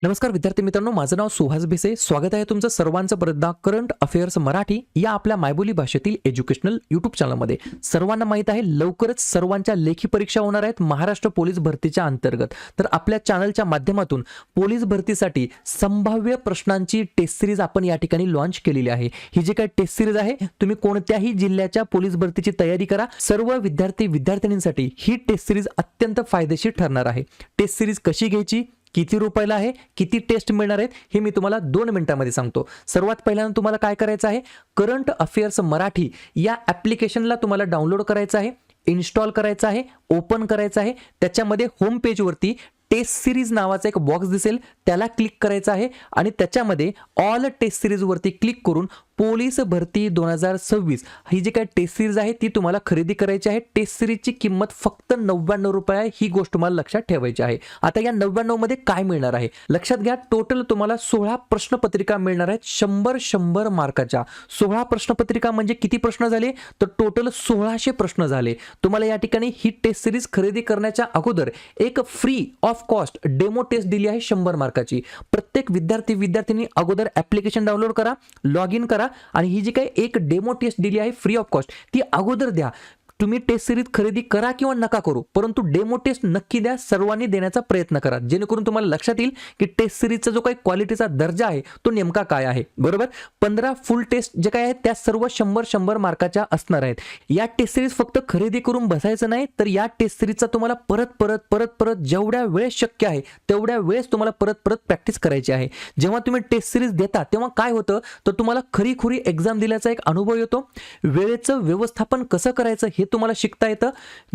नमस्कार विद्यार्थी मित्रांनो, माझं नाव सुहास भिसे. स्वागत आहे तुमचं सर्वांचं परतदा करंट अफेअर्स मराठी या आपल्या मायबोली भाषेतील एज्युकेशनल यूट्यूब चॅनलमध्ये. सर्वांना माहीत आहे, लवकरच सर्वांच्या लेखी परीक्षा होणार आहेत महाराष्ट्र पोलीस भरतीच्या अंतर्गत. तर आपल्या चॅनलच्या माध्यमातून पोलीस भरतीसाठी संभाव्य प्रश्नांची टेस्ट सिरीज आपण या ठिकाणी लॉन्च केलेली आहे. ही जी काही टेस्ट सिरीज आहे, तुम्ही कोणत्याही जिल्ह्याच्या पोलीस भरतीची तयारी करा. सर्व विद्यार्थ्यांसाठी ही टेस्ट सिरीज अत्यंत फायदेशीर ठरणार आहे. टेस्ट सिरीज कशी घ्यायची, किती रुपयाला आहे, किती टेस्ट मिळणार आहेत, हे मी तुम्हाला 2 मिनिटांमध्ये सांगतो. सर्वात पहिल्यांदा तुम्हाला काय करायचं आहे, करंट अफेअर्स मराठी या ॲप्लिकेशनला तुम्हाला डाउनलोड करायचं आहे, इन्स्टॉल करायचं आहे, ओपन करायचं आहे. त्याच्यामध्ये होम पेजवरती टेस्ट सिरीज नावाचा एक बॉक्स दिसेल, त्याला क्लिक करायचं आहे आणि त्याच्यामध्ये ऑल टेस्ट सिरीजवरती क्लिक करून पोलीस भरती 2026 ही जी काही टेस्ट सिरीज आहे ती तुम्हाला खरेदी करायची आहे. टेस्ट सिरीजची किंमत फक्त 99 रुपये आहे. ही गोष्ट तुम्हाला लक्षात ठेवायची आहे. आता या 99 मध्ये काय मिळणार आहे लक्षात घ्या. टोटल तुम्हाला 16 प्रश्नपत्रिका मिळणार आहेत 100 मार्काच्या. 16 प्रश्नपत्रिका म्हणजे किती प्रश्न झाले, तर टोटल 1600 प्रश्न झाले. तुम्हाला या ठिकाणी ही टेस्ट सिरीज खरेदी करण्याच्या अगोदर एक free of cost demo test दिली आहे 100 मार्काची. प्रत्येक विद्यार्थ्यांनी अगोदर ॲप्लिकेशन डाउनलोड करा, लॉग इन करा आणि ही जी काही एक डेमो टेस्ट दिली आहे फ्री ऑफ कॉस्ट ती अगोदर द्या. तुम्ही टेस्ट सिरीज खरेदी करा किंवा नका करू, परंतु डेमो टेस्ट नक्की द्या. सर्वांनी देण्याचा प्रयत्न करा, जेणेकरून तुम्हाला लक्षात येईल की टेस्ट सिरीजचा जो काही क्वालिटीचा दर्जा आहे तो नेमका काय आहे. बरोबर, 15 फुल टेस्ट जे काय आहेत त्या सर्व 100 मार्काच्या असणार आहेत. या टेस्ट सिरीज फक्त खरेदी करून बसायचं नाही, तर या टेस्ट सिरीजचा तुम्हाला परत जेवढ्या वेळेस शक्य आहे तेवढ्या वेळेस तुम्हाला परत प्रॅक्टिस करायची आहे. जेव्हा तुम्ही टेस्ट सिरीज देता तेव्हा काय होतं, तर तुम्हाला खरी एक्झाम दिल्याचा एक अनुभव येतो. वेळेचं व्यवस्थापन कसं करायचं हे तुम्हाला शिकता येतं.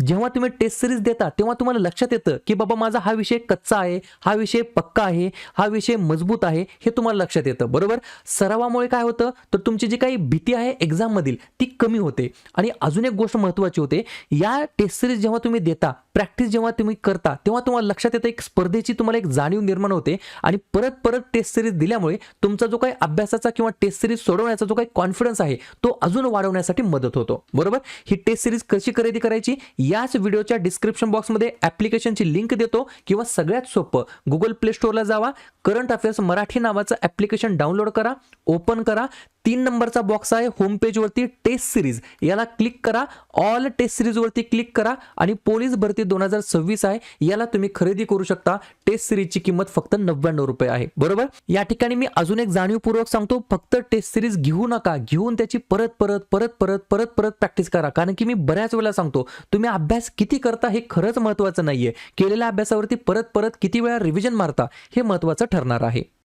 जेव्हा तुम्ही टेस्ट सिरीज देता तेव्हा तुम्हाला लक्षात येतं की बाबा माझा हा विषय कच्चा आहे, हा विषय पक्का आहे, हा विषय मजबूत आहे, हे तुम्हाला लक्षात येतं. बरोबर, सरावामुळे काय होतं, तर तुमची जी काही भीती आहे एक्झाम मधील ती कमी होते. आणि अजून एक गोष्ट महत्त्वाची होते, या टेस्ट सिरीज जेव्हा तुम्ही देता, प्रॅक्टिस जेव्हा तुम्ही करता, तेव्हा तुम्हाला लक्षात येतं एक स्पर्धेची तुम्हाला एक जाणीव निर्माण होते. आणि परत टेस्ट सिरीज दिल्यामुळे तुमचा जो काही अभ्यासाचा किंवा टेस्ट सिरीज सोडवण्याचा जो काही कॉन्फिडन्स आहे तो अजून वाढवण्यासाठी मदत होतो. बरोबर, ही टेस्ट सिरीज कशी खरेदी करायची, याच व्हिडिओच्या डिस्क्रिप्शन बॉक्समध्ये ॲप्लिकेशनची लिंक देतो, किंवा सगळ्यात सोपं गुगल प्ले स्टोअरला जावा, करंट अफेअर्स मराठी नावाचं ॲप्लिकेशन डाउनलोड करा, ओपन करा. 3 नंबरचा बॉक्स आहे होम पेजवरती टेस्ट सिरीज, याला क्लिक करा, ऑल टेस्ट सिरीजवरती क्लिक करा आणि पोलीस भरती 2026 आहे याला तुम्ही खरेदी करू शकता. टेस्ट सिरीजची किंमत फक्त 99 रुपये आहे. बरोबर, या ठिकाणी मी अजून एक जाणीवपूर्वक सांगतो, फक्त टेस्ट सिरीज घेऊ नका, घेऊन त्याची परत प्रॅक्टिस करा. कारण की मी बऱ्याच वेळा सांगतो, तुम्ही अभ्यास किती करता हे खरंच महत्त्वाचं नाहीये, केलेल्या अभ्यासावरती परत किती वेळा रिव्हिजन मारता हे महत्त्वाचं ठरणार आहे.